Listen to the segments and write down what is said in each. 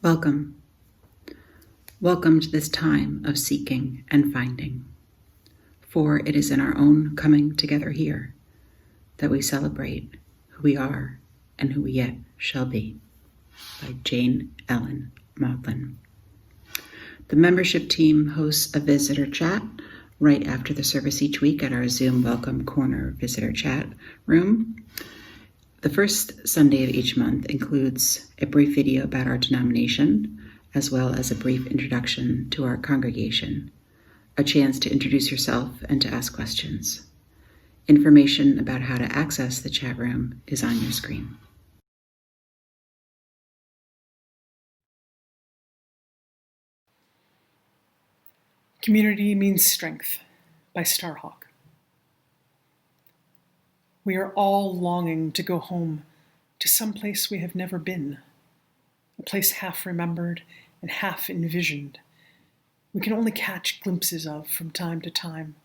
Welcome. Welcome to this time of seeking and finding. For it is in our own coming together here that we celebrate who we are and who we yet shall be. By Jane Ellen Maudlin. The membership team hosts a visitor chat right after the service each week at our Zoom Welcome Corner visitor chat room. The first Sunday of each month includes a brief video about our denomination, as well as a brief introduction to our congregation, a chance to introduce yourself and to ask questions. Information about how to access the chat room is on your screen. Community Means Strength by Starhawk. We are all longing to go home to some place we have never been, a place half remembered and half envisioned, we can only catch glimpses of from time to time.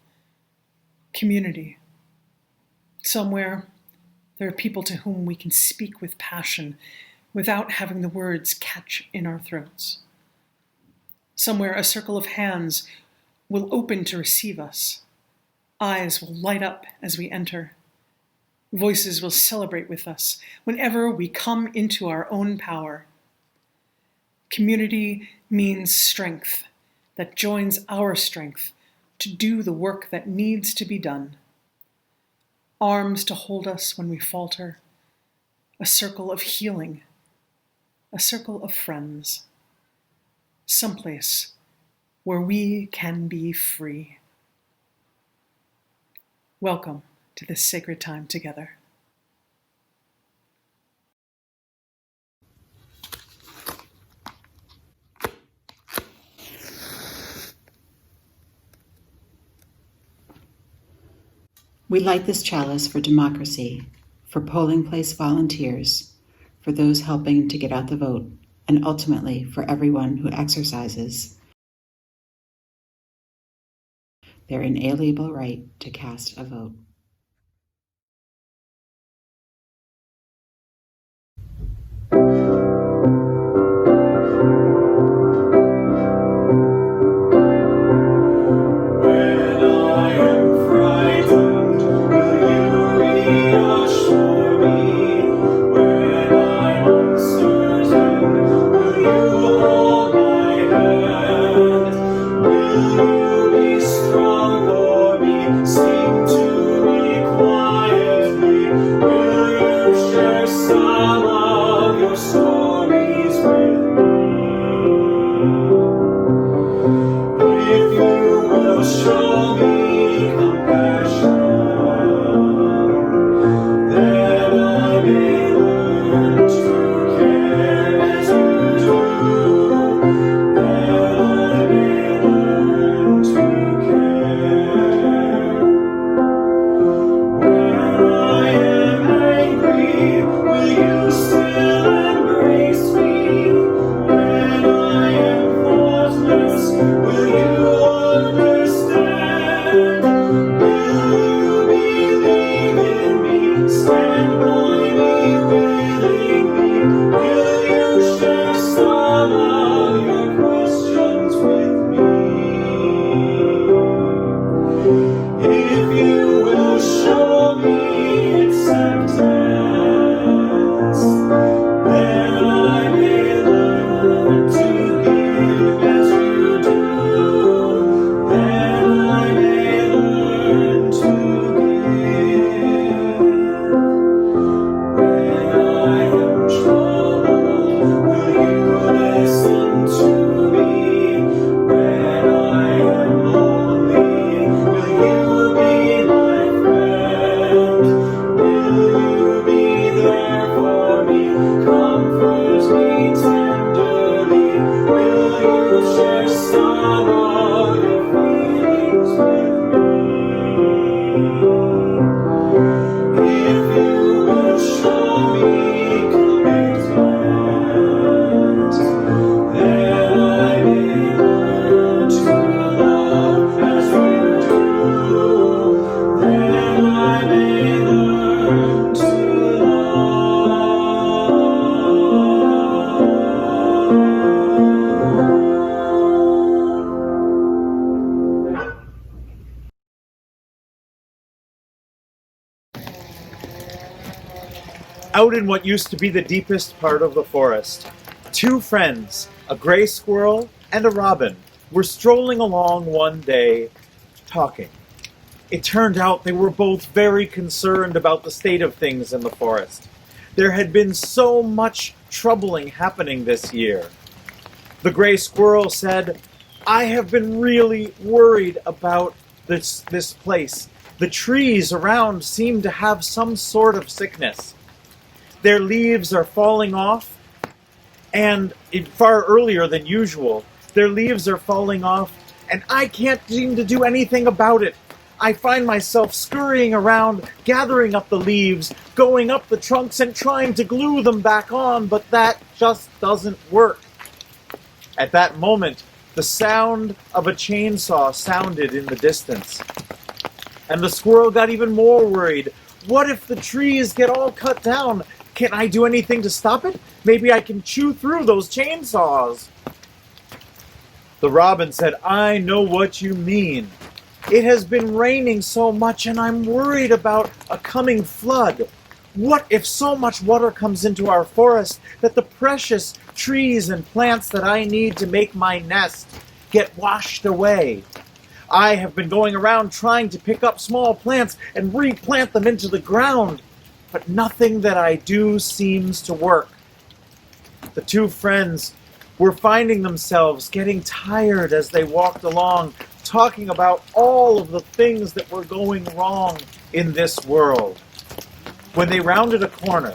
Community. Somewhere there are people to whom we can speak with passion without having the words catch in our throats. Somewhere a circle of hands will open to receive us. Eyes will light up as we enter. Voices will celebrate with us whenever we come into our own power. Community means strength that joins our strength to do the work that needs to be done. Arms to hold us when we falter. A circle of healing. A circle of friends. Someplace where we can be free. Welcome to this sacred time together. We light this chalice for democracy, for polling place volunteers, for those helping to get out the vote, and ultimately for everyone who exercises their inalienable right to cast a vote. Out in what used to be the deepest part of the forest, two friends, a gray squirrel and a robin, were strolling along one day, talking. It turned out they were both very concerned about the state of things in the forest. There had been so much troubling happening this year. The gray squirrel said, "I have been really worried about this place. The trees around seem to have some sort of sickness. Their leaves are falling off, and far earlier than usual. Their leaves are falling off, and I can't seem to do anything about it. I find myself scurrying around, gathering up the leaves, going up the trunks and trying to glue them back on, but that just doesn't work." At that moment, the sound of a chainsaw sounded in the distance. And the squirrel got even more worried. What if the trees get all cut down? Can I do anything to stop it? Maybe I can chew through those chainsaws. The robin said, "I know what you mean. It has been raining so much and I'm worried about a coming flood. What if so much water comes into our forest that the precious trees and plants that I need to make my nest get washed away? I have been going around trying to pick up small plants and replant them into the ground, but nothing that I do seems to work." The two friends were finding themselves getting tired as they walked along, talking about all of the things that were going wrong in this world. When they rounded a corner,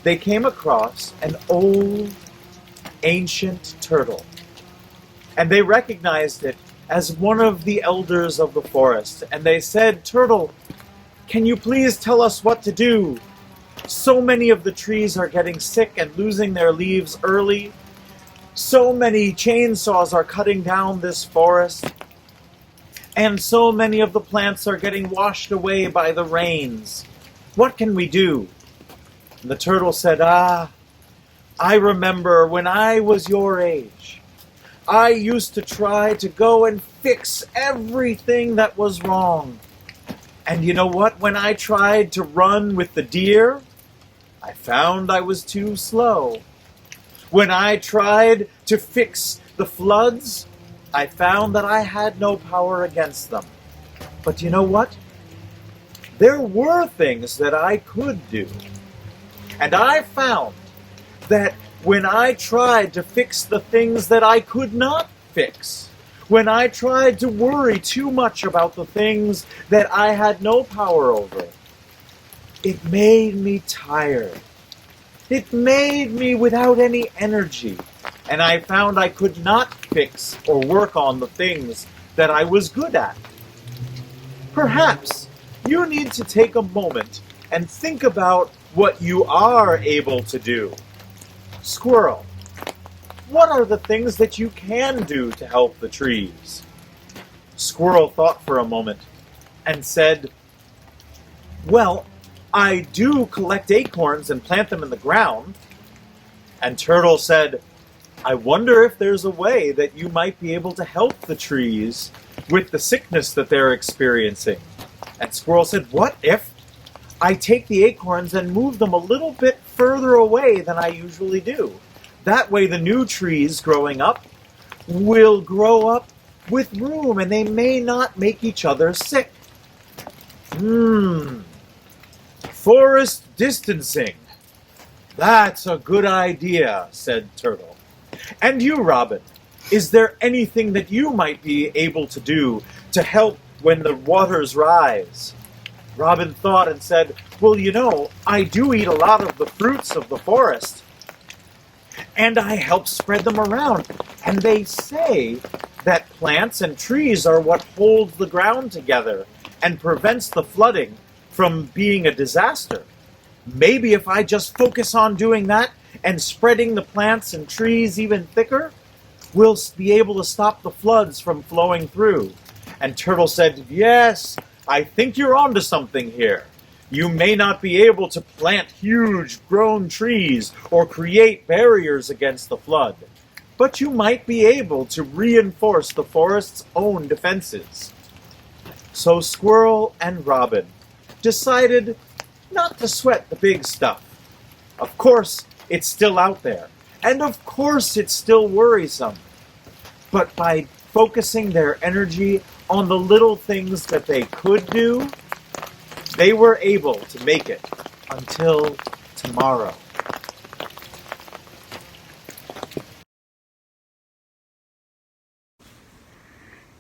they came across an old, ancient turtle, and they recognized it as one of the elders of the forest, and they said, "Turtle, can you please tell us what to do? So many of the trees are getting sick and losing their leaves early. So many chainsaws are cutting down this forest. And so many of the plants are getting washed away by the rains. What can we do?" And the turtle said, I remember when I was your age. I used to try to go and fix everything that was wrong. And you know what? When I tried to run with the deer, I found I was too slow. When I tried to fix the floods, I found that I had no power against them. But you know what? There were things that I could do. And I found that when I tried to fix the things that I could not fix, when I tried to worry too much about the things that I had no power over, it made me tired. It made me without any energy, and I found I could not fix or work on the things that I was good at. Perhaps you need to take a moment and think about what you are able to do. Squirrel, what are the things that you can do to help the trees? Squirrel thought for a moment and said, "Well, I do collect acorns and plant them in the ground." And Turtle said, "I wonder if there's a way that you might be able to help the trees with the sickness that they're experiencing." And Squirrel said, "What if I take the acorns and move them a little bit further away than I usually do? That way the new trees growing up will grow up with room and they may not make each other sick." Forest distancing. "That's a good idea," said Turtle. "And you, Robin, is there anything that you might be able to do to help when the waters rise?" Robin thought and said, "Well, you know, I do eat a lot of the fruits of the forest, and I help spread them around. And they say that plants and trees are what holds the ground together and prevents the flooding from being a disaster. Maybe if I just focus on doing that and spreading the plants and trees even thicker, we'll be able to stop the floods from flowing through." And Turtle said, "Yes, I think you're onto something here. You may not be able to plant huge grown trees or create barriers against the flood, but you might be able to reinforce the forest's own defenses." So Squirrel and Robin decided, not to sweat the big stuff. Of course, it's still out there, and of course it's still worrisome. But by focusing their energy on the little things that they could do, they were able to make it until tomorrow.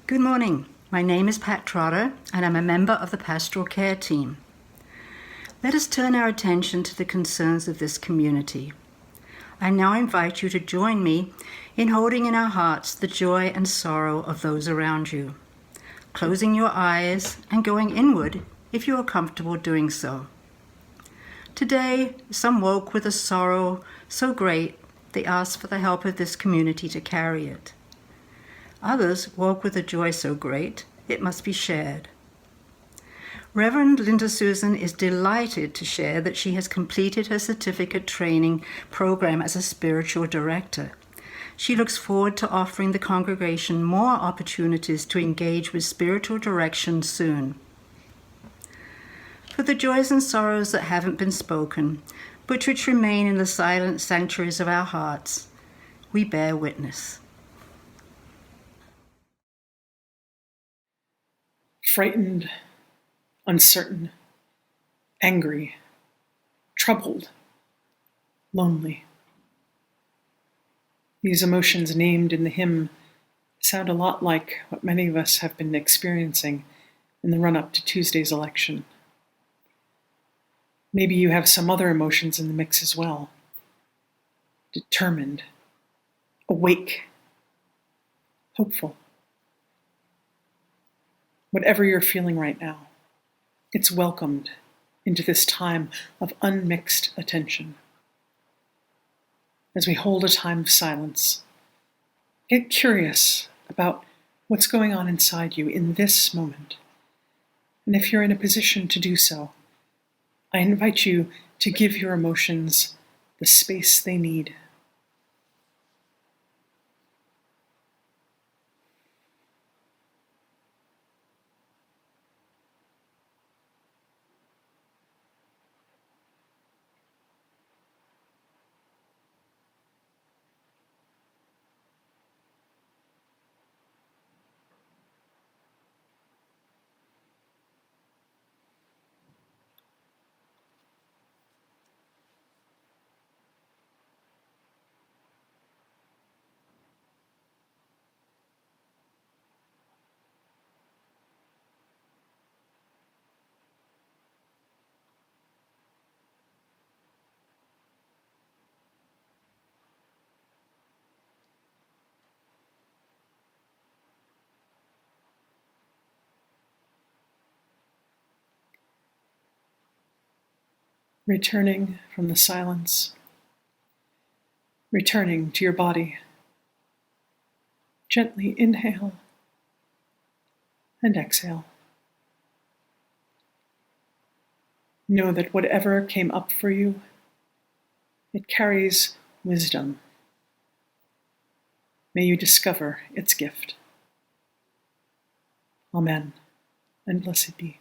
Good morning. My name is Pat Trotter, and I'm a member of the Pastoral Care Team. Let us turn our attention to the concerns of this community. I now invite you to join me in holding in our hearts the joy and sorrow of those around you, closing your eyes and going inward if you are comfortable doing so. Today, some woke with a sorrow so great they asked for the help of this community to carry it. Others woke with a joy so great it must be shared. Reverend Linda Susan is delighted to share that she has completed her certificate training program as a spiritual director. She looks forward to offering the congregation more opportunities to engage with spiritual direction soon. For the joys and sorrows that haven't been spoken, but which remain in the silent sanctuaries of our hearts, we bear witness. Frightened, uncertain, angry, troubled, lonely. These emotions named in the hymn sound a lot like what many of us have been experiencing in the run-up to Tuesday's election. Maybe you have some other emotions in the mix as well. Determined, awake, hopeful. Whatever you're feeling right now, it's welcomed into this time of unmixed attention. As we hold a time of silence, get curious about what's going on inside you in this moment. And if you're in a position to do so, I invite you to give your emotions the space they need. Returning from the silence, returning to your body. Gently inhale and exhale. Know that whatever came up for you, it carries wisdom. May you discover its gift. Amen, and blessed be.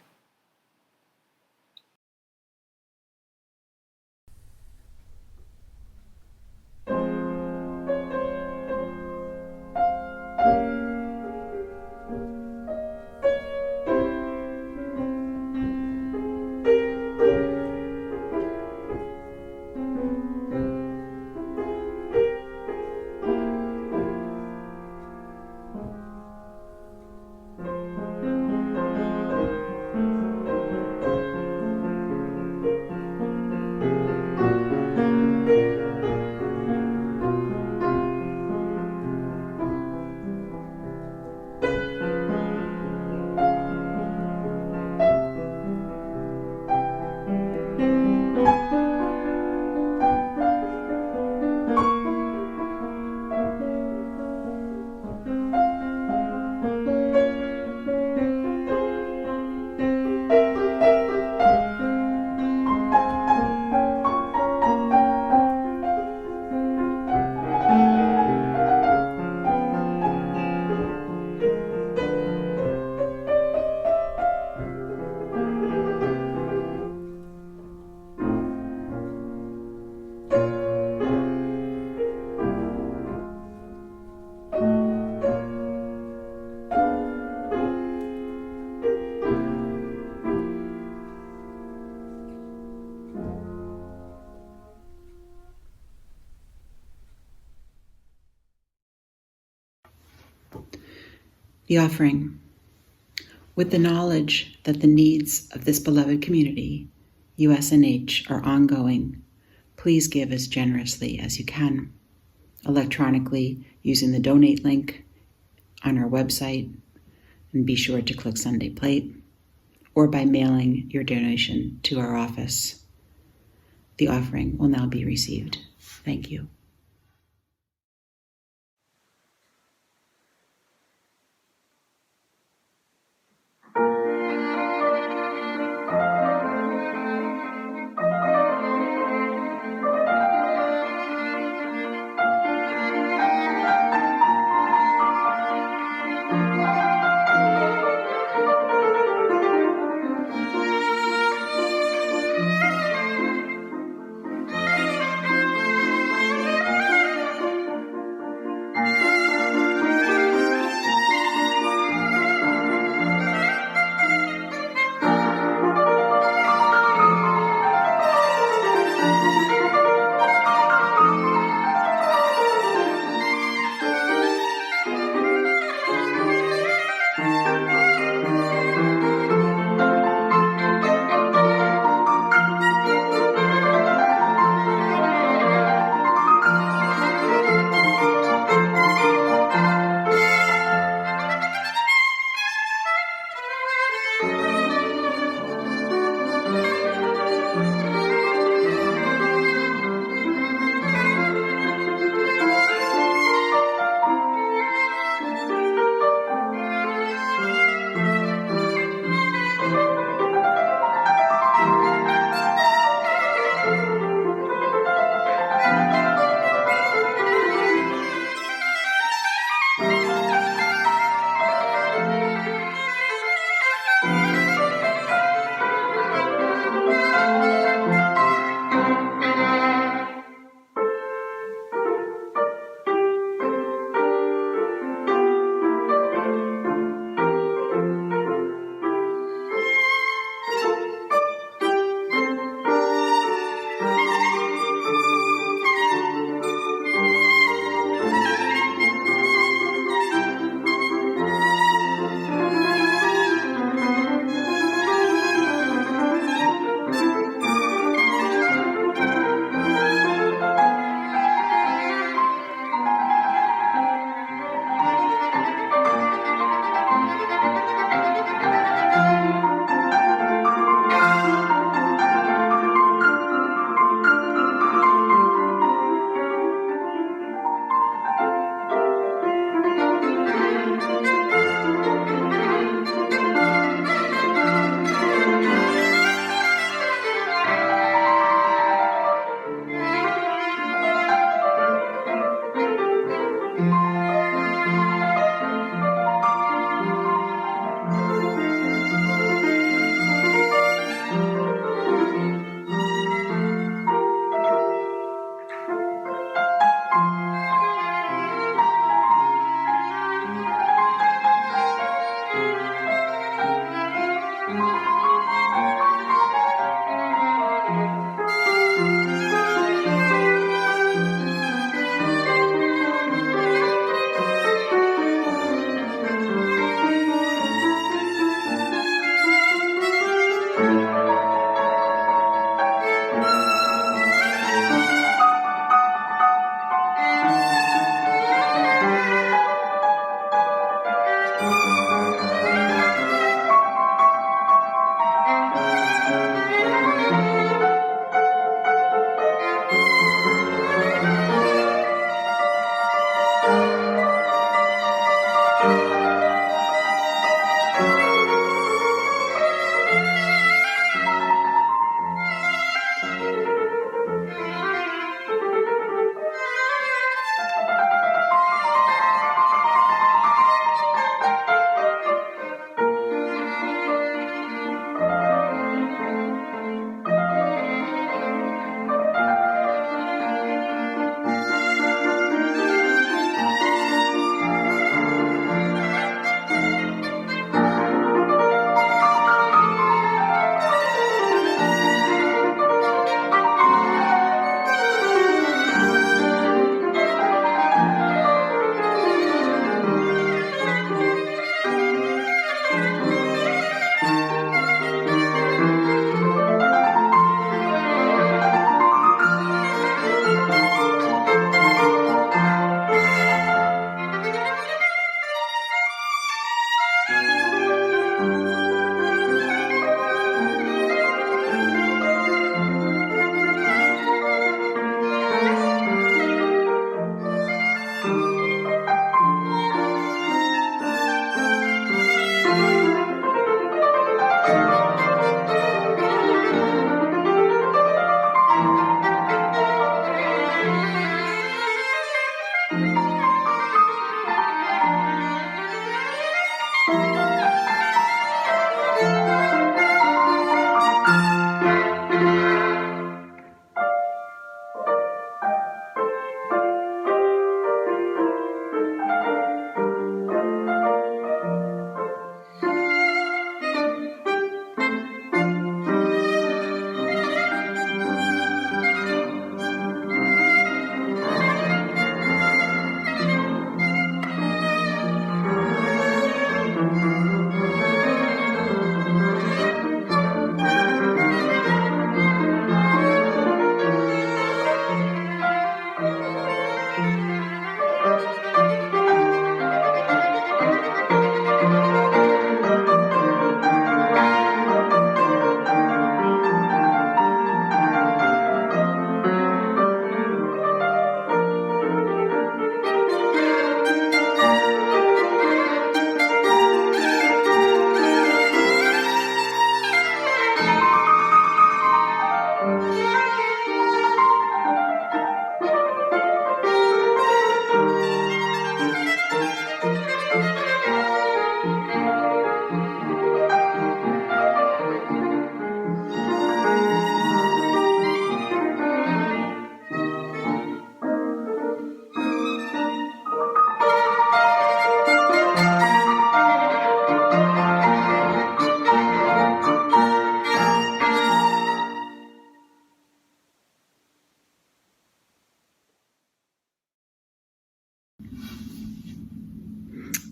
The offering. With the knowledge that the needs of this beloved community, USNH, are ongoing, please give as generously as you can, electronically using the donate link on our website, and be sure to click Sunday Plate, or by mailing your donation to our office. The offering will now be received. Thank you.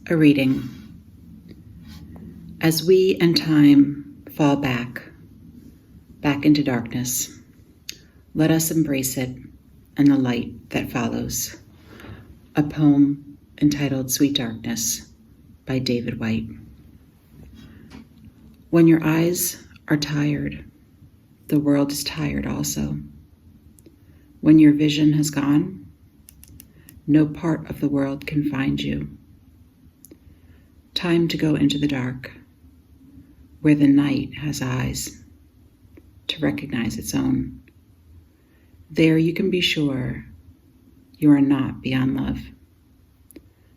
A reading. As we and time fall back into darkness, let us embrace it and the light that follows. A poem entitled Sweet Darkness by David White. When your eyes are tired, the world is tired also. When your vision has gone, no part of the world can find you. Time to go into the dark, where the night has eyes, to recognize its own. There you can be sure you are not beyond love.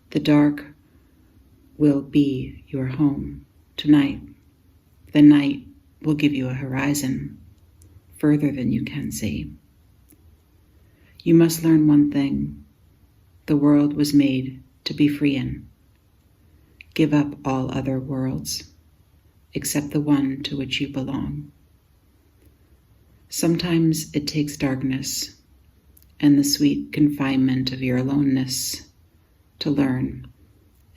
The dark will be your home tonight. The night will give you a horizon further than you can see. You must learn one thing. The world was made to be free in. Give up all other worlds, except the one to which you belong. Sometimes it takes darkness and the sweet confinement of your aloneness to learn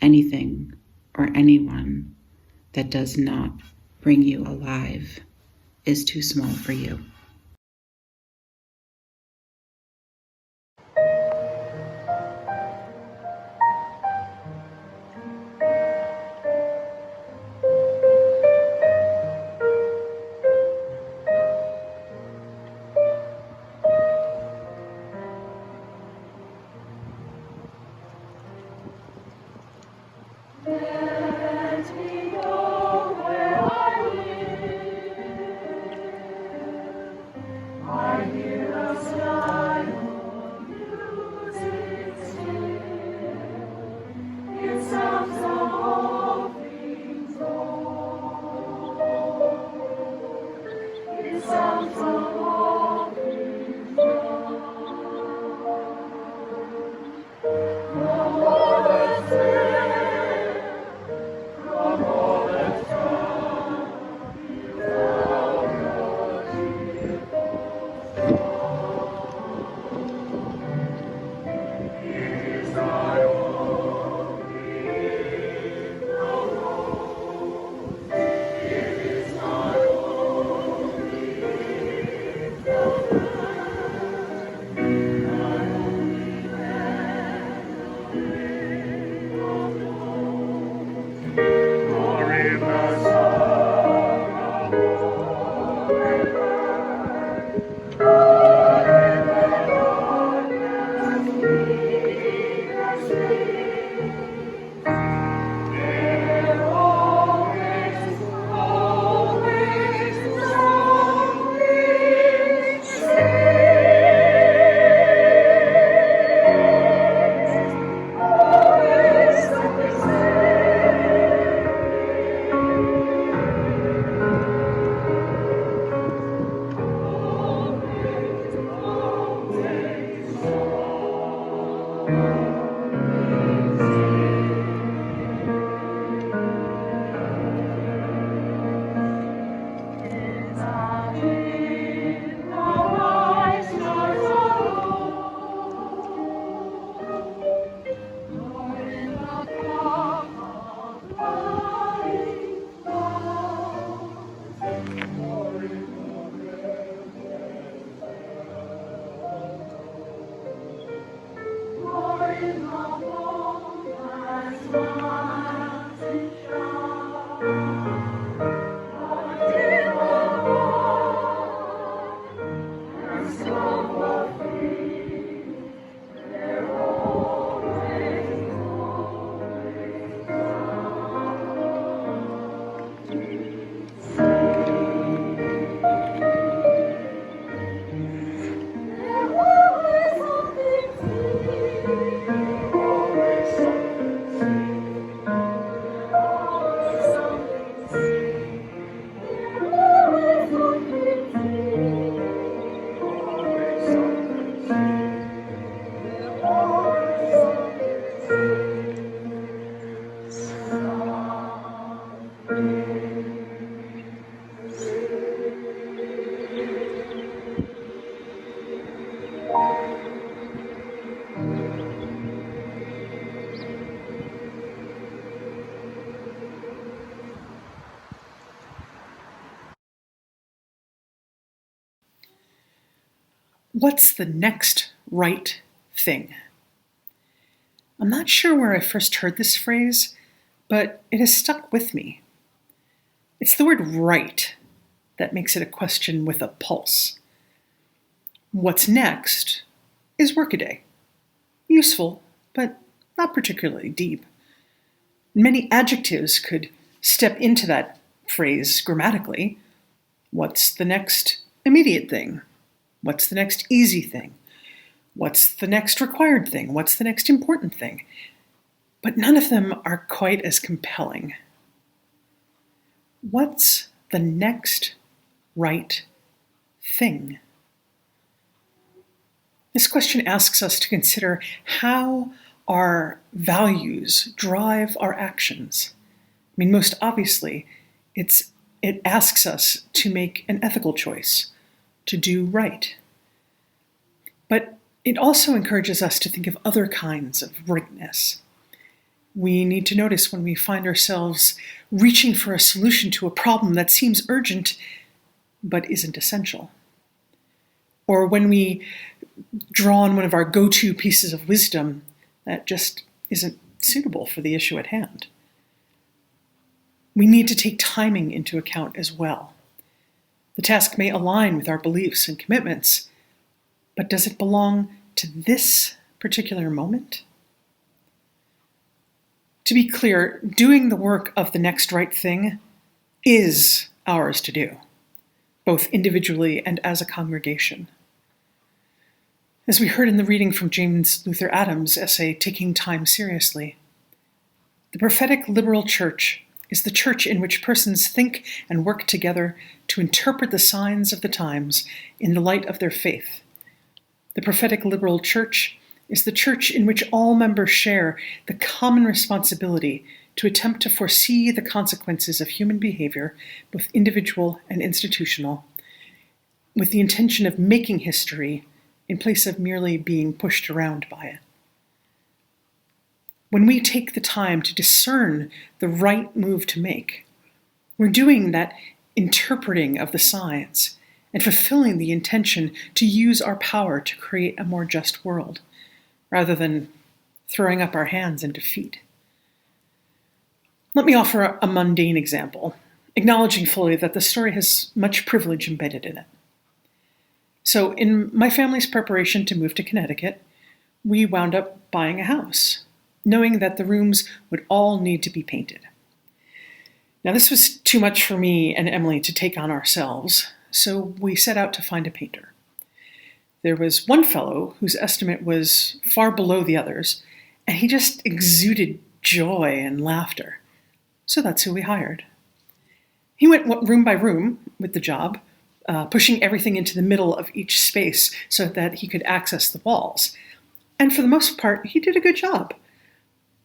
anything or anyone that does not bring you alive is too small for you. Let me go where I live. I hear a sky of music still. It sounds of all things old. It sounds of all things old. Come on, let's live. Come on, let's come. It is thy own free throne. It is thy own free throne. Thy only memory of love. Glory in the sun of glory. God in the darkness, lead us free. There always, always something says. Always something What's the next right thing? I'm not sure where I first heard this phrase, but it has stuck with me. It's the word right that makes it a question with a pulse. What's next is workaday. Useful, but not particularly deep. Many adjectives could step into that phrase grammatically. What's the next immediate thing? What's the next easy thing? What's the next required thing? What's the next important thing? But none of them are quite as compelling. What's the next right thing? This question asks us to consider how our values drive our actions. I mean, most obviously, it asks us to make an ethical choice, to do right. But it also encourages us to think of other kinds of rightness. We need to notice when we find ourselves reaching for a solution to a problem that seems urgent but isn't essential. Or when we draw on one of our go-to pieces of wisdom that just isn't suitable for the issue at hand. We need to take timing into account as well. The task may align with our beliefs and commitments, but does it belong to this particular moment? To be clear, doing the work of the next right thing is ours to do, both individually and as a congregation. As we heard in the reading from James Luther Adams' essay, Taking Time Seriously, the prophetic liberal church is the church in which persons think and work together to interpret the signs of the times in the light of their faith. The prophetic liberal church is the church in which all members share the common responsibility to attempt to foresee the consequences of human behavior, both individual and institutional, with the intention of making history in place of merely being pushed around by it. When we take the time to discern the right move to make, we're doing that interpreting of the signs and fulfilling the intention to use our power to create a more just world, rather than throwing up our hands in defeat. Let me offer a mundane example, acknowledging fully that the story has much privilege embedded in it. So in my family's preparation to move to Connecticut, we wound up buying a house, knowing that the rooms would all need to be painted. Now, this was too much for me and Emily to take on ourselves, so we set out to find a painter. There was one fellow whose estimate was far below the others, and he just exuded joy and laughter. So that's who we hired. He went room by room with the job, pushing everything into the middle of each space so that he could access the walls. And for the most part, he did a good job.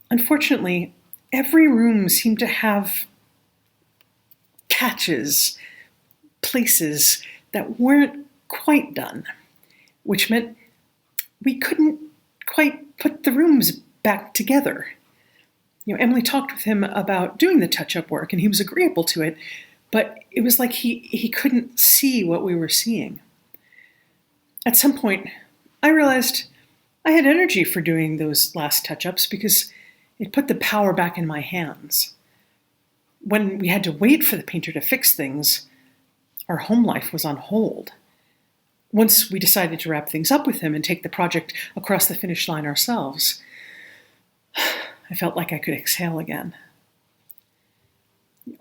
Unfortunately, every room seemed to have catches, places that weren't quite done, which meant we couldn't quite put the rooms back together. Emily talked with him about doing the touch-up work, and he was agreeable to it, but it was like he couldn't see what we were seeing. At some point, I realized I had energy for doing those last touch-ups because it put the power back in my hands. When we had to wait for the painter to fix things, our home life was on hold. Once we decided to wrap things up with him and take the project across the finish line ourselves, I felt like I could exhale again.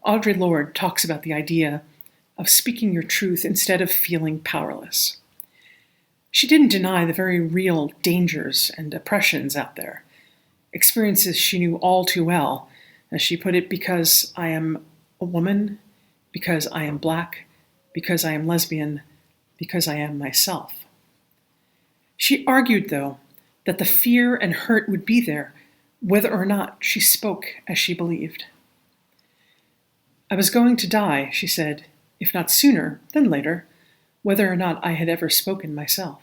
Audre Lorde talks about the idea of speaking your truth instead of feeling powerless. She didn't deny the very real dangers and oppressions out there, experiences she knew all too well, as she put it, because I am a woman, because I am Black, because I am lesbian, because I am myself. She argued, though, that the fear and hurt would be there whether or not she spoke as she believed. I was going to die, she said, if not sooner, then later, whether or not I had ever spoken myself.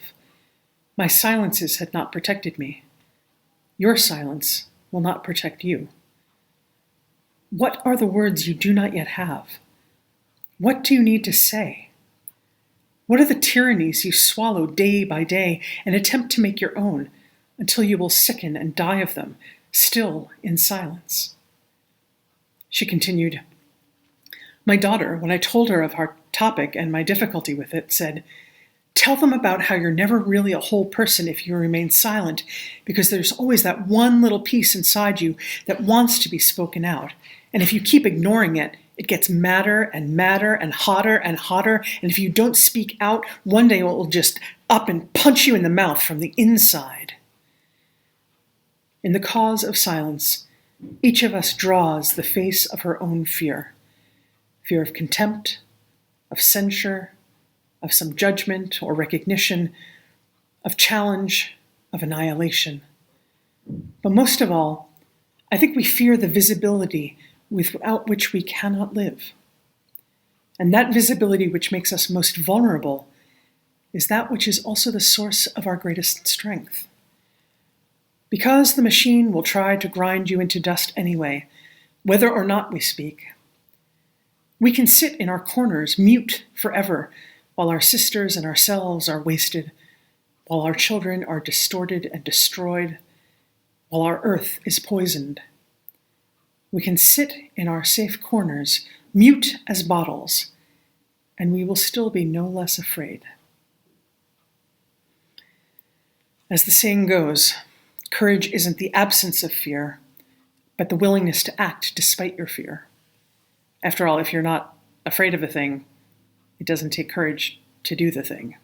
My silences had not protected me. Your silence will not protect you. What are the words you do not yet have? What do you need to say? What are the tyrannies you swallow day by day and attempt to make your own until you will sicken and die of them, still in silence? She continued, "My daughter, when I told her of our topic and my difficulty with it, said, 'Tell them about how you're never really a whole person if you remain silent, because there's always that one little piece inside you that wants to be spoken out. And if you keep ignoring it, it gets madder and madder and hotter and hotter. And if you don't speak out, one day it will just up and punch you in the mouth from the inside.' In the cause of silence, each of us draws the face of her own fear. Fear of contempt, of censure, of some judgment or recognition, of challenge, of annihilation. But most of all, I think we fear the visibility without which we cannot live. And that visibility which makes us most vulnerable is that which is also the source of our greatest strength. Because the machine will try to grind you into dust anyway, whether or not we speak. We can sit in our corners, mute forever, while our sisters and ourselves are wasted, while our children are distorted and destroyed, while our earth is poisoned. We can sit in our safe corners, mute as bottles, and we will still be no less afraid. As the saying goes, courage isn't the absence of fear, but the willingness to act despite your fear. After all, if you're not afraid of a thing, it doesn't take courage to do the thing.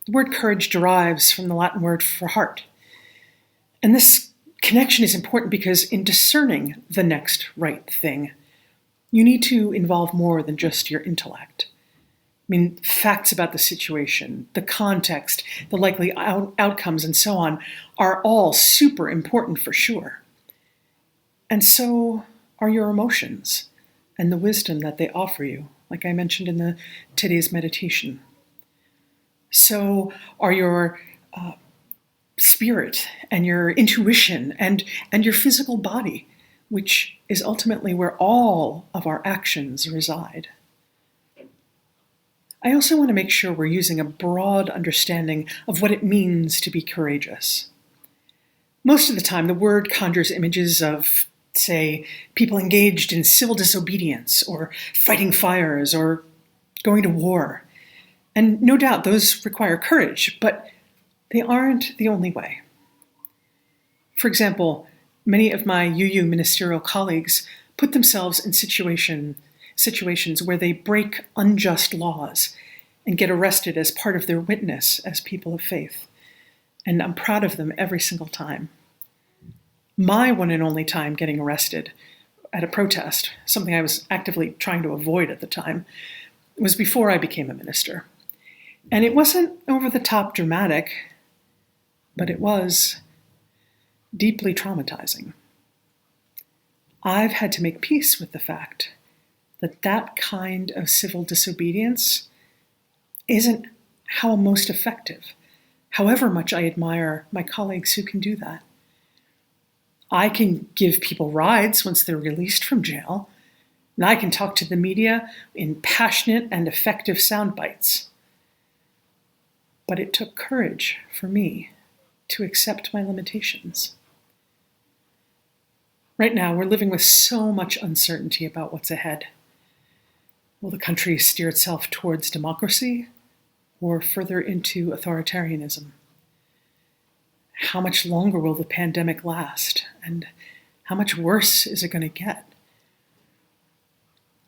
The word courage derives from the Latin word for heart. And this connection is important because in discerning the next right thing, you need to involve more than just your intellect. I mean, facts about the situation, the context, the likely outcomes, and so on are all super important for sure. And so are your emotions and the wisdom that they offer you, like I mentioned in today's meditation. So are your spirit and your intuition and your physical body, which is ultimately where all of our actions reside. I also want to make sure we're using a broad understanding of what it means to be courageous. Most of the time, the word conjures images of, say, people engaged in civil disobedience or fighting fires or going to war. And no doubt those require courage, but they aren't the only way. For example, many of my UU ministerial colleagues put themselves in situations where they break unjust laws and get arrested as part of their witness as people of faith. And I'm proud of them every single time. My one and only time getting arrested at a protest, something I was actively trying to avoid at the time, was before I became a minister. And it wasn't over the top dramatic, but it was deeply traumatizing. I've had to make peace with the fact that that kind of civil disobedience isn't how I'm most effective, however much I admire my colleagues who can do that. I can give people rides once they're released from jail, and I can talk to the media in passionate and effective sound bites. But it took courage for me to accept my limitations. Right now, we're living with so much uncertainty about what's ahead. Will the country steer itself towards democracy or further into authoritarianism? How much longer will the pandemic last? And how much worse is it going to get?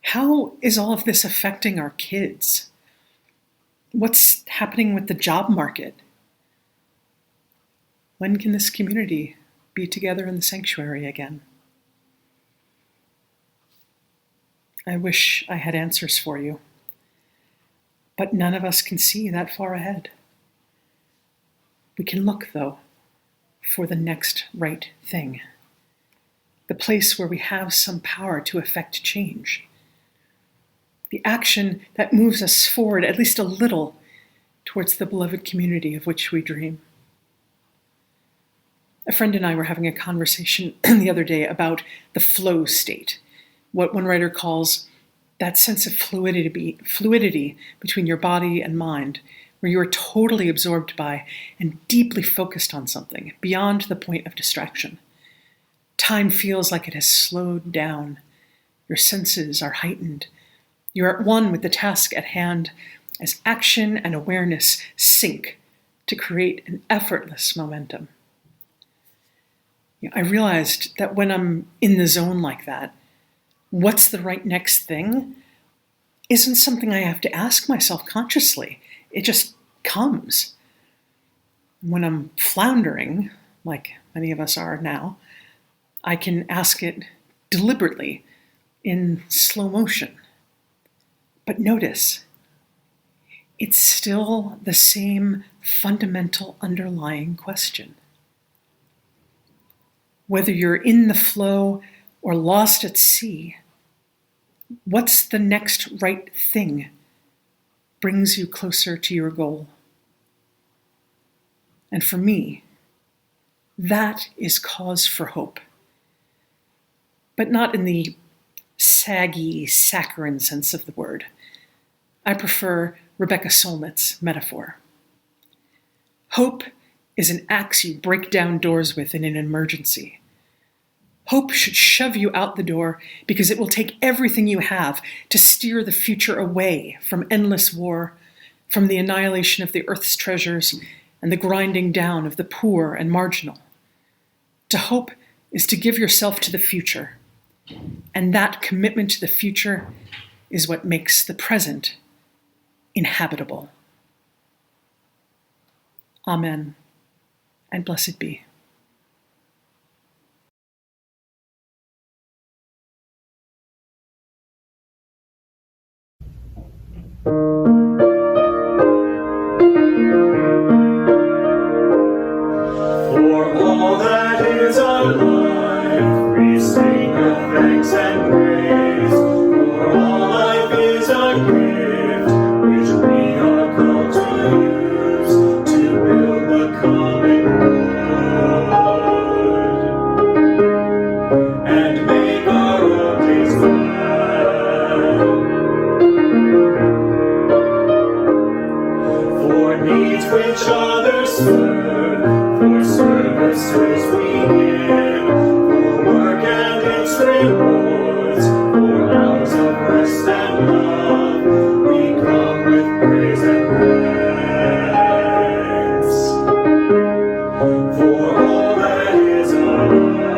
How is all of this affecting our kids? What's happening with the job market? When can this community be together in the sanctuary again? I wish I had answers for you, but none of us can see that far ahead. We can look, though, for the next right thing, the place where we have some power to effect change, the action that moves us forward at least a little towards the beloved community of which we dream. A friend and I were having a conversation the other day about the flow state, what one writer calls that sense of fluidity between your body and mind, where you are totally absorbed by and deeply focused on something beyond the point of distraction. Time feels like it has slowed down. Your senses are heightened. You're at one with the task at hand as action and awareness sync to create an effortless momentum. I realized that when I'm in the zone like that, what's the right next thing isn't something I have to ask myself consciously. It just comes. When I'm floundering, like many of us are now, I can ask it deliberately in slow motion. But notice, it's still the same fundamental underlying question. Whether you're in the flow or lost at sea, what's the next right thing brings you closer to your goal? And for me, that is cause for hope. But not in the saggy, saccharine sense of the word. I prefer Rebecca Solnit's metaphor. Hope is an axe you break down doors with in an emergency. Hope should shove you out the door because it will take everything you have to steer the future away from endless war, from the annihilation of the earth's treasures, and the grinding down of the poor and marginal. To hope is to give yourself to the future, and that commitment to the future is what makes the present inhabitable. Amen, and blessed be. For all that is our life, we sing of thanks and praise. For all life is a gift, which we are called to use to build the common good and make our own days glad. For needs which others serve, for services we give, for work and its rewards, for hours of rest and love, we come with praise and thanks. For all that is our life,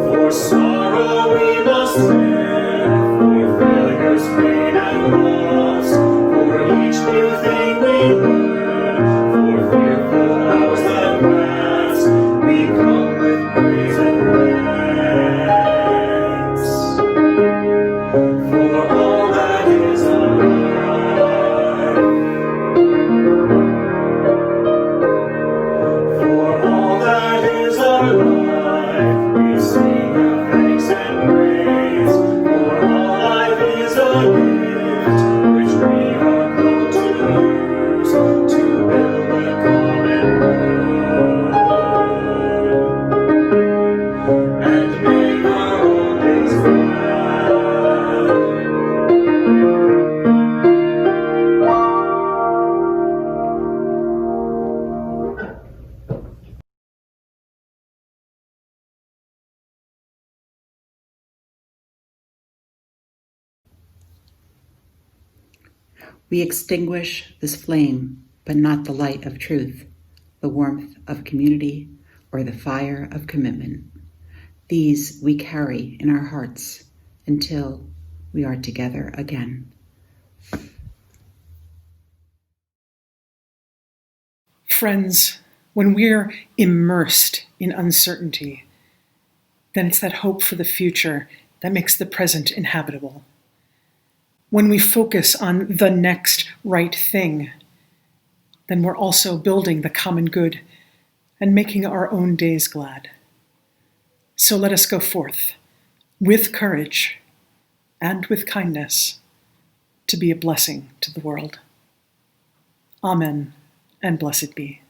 for sorrow we must bear, for failures, pain and loss, for each new thing we learn, for fearful hours that pass, we come with praise and thanks. For all that is our life, for all that is our life, we sing of thanks and praise. For all life is a gift, which we are called to use to build the common good and make our own days glad. We extinguish this flame, but not the light of truth, the warmth of community, or the fire of commitment. These we carry in our hearts until we are together again. Friends, when we're immersed in uncertainty, then it's that hope for the future that makes the present inhabitable. When we focus on the next right thing, then we're also building the common good and making our own days glad. So let us go forth with courage and with kindness to be a blessing to the world. Amen, and blessed be.